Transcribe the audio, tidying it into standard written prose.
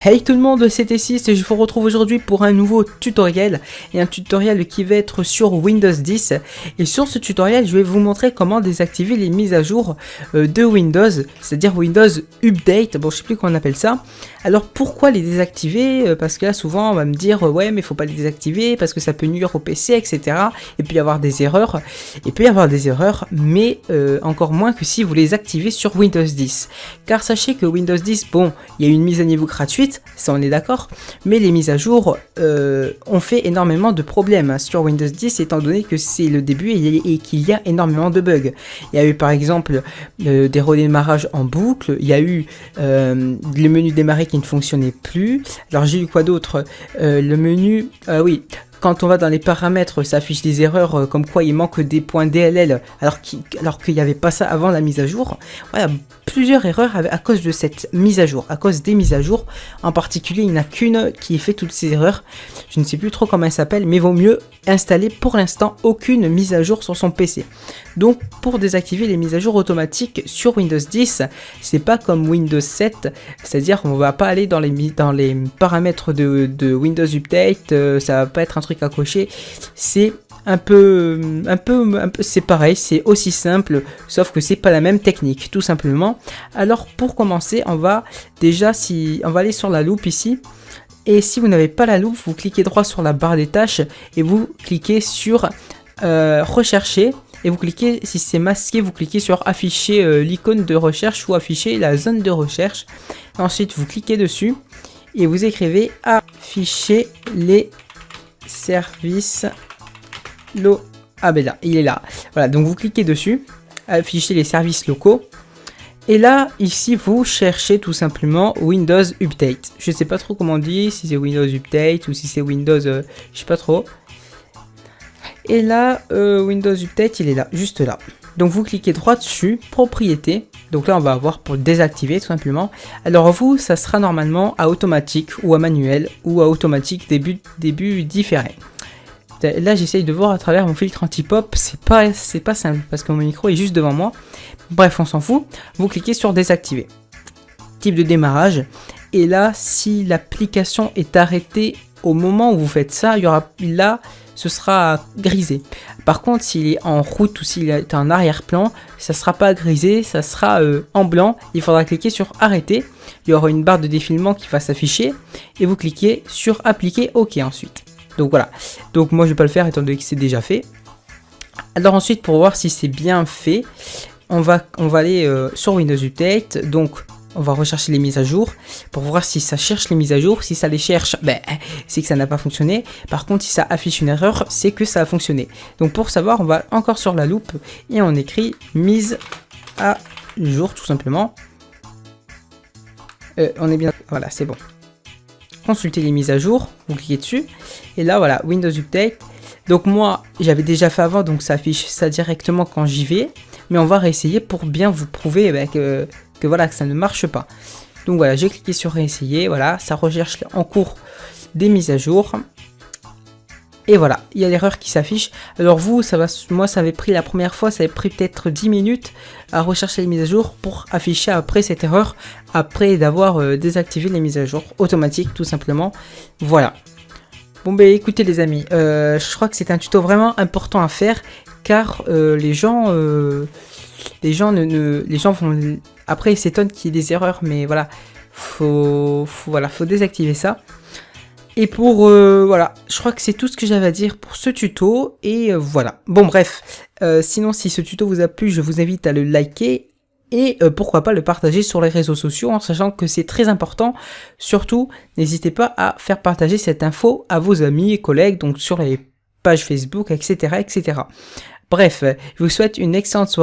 Hey tout le monde, c'est T6 et je vous retrouve aujourd'hui pour un nouveau tutoriel et un tutoriel qui va être sur Windows 10 et sur ce tutoriel je vais vous montrer comment désactiver les mises à jour de Windows, c'est-à-dire Windows Update, bon je sais plus comment on appelle ça. Alors pourquoi les désactiver? Parce que là souvent on va me dire ouais mais faut pas les désactiver parce que ça peut nuire au PC etc. Et puis y avoir des erreurs, mais encore moins que si vous les activez sur Windows 10. Car sachez que Windows 10, bon il y a une mise à niveau gratuite, ça on est d'accord, mais les mises à jour ont fait énormément de problèmes sur Windows 10 étant donné que c'est le début et qu'il y a énormément de bugs. Il y a eu par exemple des redémarrages en boucle, il y a eu le menu démarrer qui ne fonctionnait plus. Alors j'ai eu quoi d'autre, le menu, oui. Quand on va dans les paramètres, ça affiche des erreurs comme quoi il manque des points DLL alors qu'il n'y avait pas ça avant la mise à jour. Voilà, plusieurs erreurs à cause de cette mise à jour, à cause des mises à jour. En particulier, il n'y en a qu'une qui fait toutes ces erreurs. Je ne sais plus trop comment elle s'appelle, mais vaut mieux installer pour l'instant aucune mise à jour sur son PC. Donc pour désactiver les mises à jour automatiques sur Windows 10, c'est pas comme Windows 7, c'est-à-dire qu'on va pas aller dans les paramètres de Windows Update, ça va pas être un truc à cocher, c'est un peu c'est pareil, c'est aussi simple, sauf que c'est pas la même technique, tout simplement. Alors pour commencer, on va aller sur la loupe ici. Et si vous n'avez pas la loupe, vous cliquez droit sur la barre des tâches et vous cliquez sur rechercher. Et vous cliquez, si c'est masqué, vous cliquez sur afficher l'icône de recherche ou afficher la zone de recherche. Et ensuite, vous cliquez dessus et vous écrivez afficher les services locaux. Ah ben là, il est là. Voilà, donc vous cliquez dessus, afficher les services locaux. Et là, ici, vous cherchez tout simplement Windows Update. Je sais pas trop comment on dit, si c'est Windows Update ou si c'est Windows, je sais pas trop. Et là, Windows Update, il est là, juste là. Donc vous cliquez droit dessus, propriété. Donc là, on va avoir pour le désactiver tout simplement. Alors vous, ça sera normalement à automatique ou à manuel ou à automatique début différé. Là, j'essaye de voir à travers mon filtre anti-pop. C'est pas simple parce que mon micro est juste devant moi. Bref, on s'en fout. Vous cliquez sur désactiver. Type de démarrage. Et là, si l'application est arrêtée au moment où vous faites ça, il y aura là, ce sera grisé. Par contre, s'il est en route ou s'il est en arrière-plan, ça ne sera pas grisé, ça sera en blanc. Il faudra cliquer sur arrêter. Il y aura une barre de défilement qui va s'afficher et vous cliquez sur appliquer OK ensuite. Donc voilà. Donc moi je vais pas le faire étant donné que c'est déjà fait. Alors ensuite pour voir si c'est bien fait, on va aller sur Windows Update. Donc on va rechercher les mises à jour pour voir si ça cherche les mises à jour. Si ça les cherche, ben, c'est que ça n'a pas fonctionné. Par contre, si ça affiche une erreur, c'est que ça a fonctionné. Donc pour savoir, on va encore sur la loupe et on écrit mise à jour tout simplement. On est bien, voilà, c'est bon. Consulter les mises à jour, vous cliquez dessus. Et là, voilà, Windows Update. Donc moi, j'avais déjà fait avant, donc ça affiche ça directement quand j'y vais. Mais on va réessayer pour bien vous prouver que voilà, que ça ne marche pas. Donc voilà, j'ai cliqué sur réessayer, voilà, ça recherche en cours des mises à jour. Et voilà, il y a l'erreur qui s'affiche. Alors vous, moi ça avait pris la première fois, ça avait pris peut-être 10 minutes à rechercher les mises à jour pour afficher après cette erreur, après d'avoir désactivé les mises à jour automatiques tout simplement. Voilà. Bon ben écoutez les amis, je crois que c'est un tuto vraiment important à faire car les gens vont après ils s'étonnent qu'il y ait des erreurs, mais voilà, faut désactiver ça. Et pour voilà, je crois que c'est tout ce que j'avais à dire pour ce tuto et voilà. Bon bref, sinon si ce tuto vous a plu, je vous invite à le liker et pourquoi pas le partager sur les réseaux sociaux en sachant que c'est très important. Surtout, n'hésitez pas à faire partager cette info à vos amis et collègues, donc sur les pages Facebook, etc. etc. Bref, je vous souhaite une excellente soirée.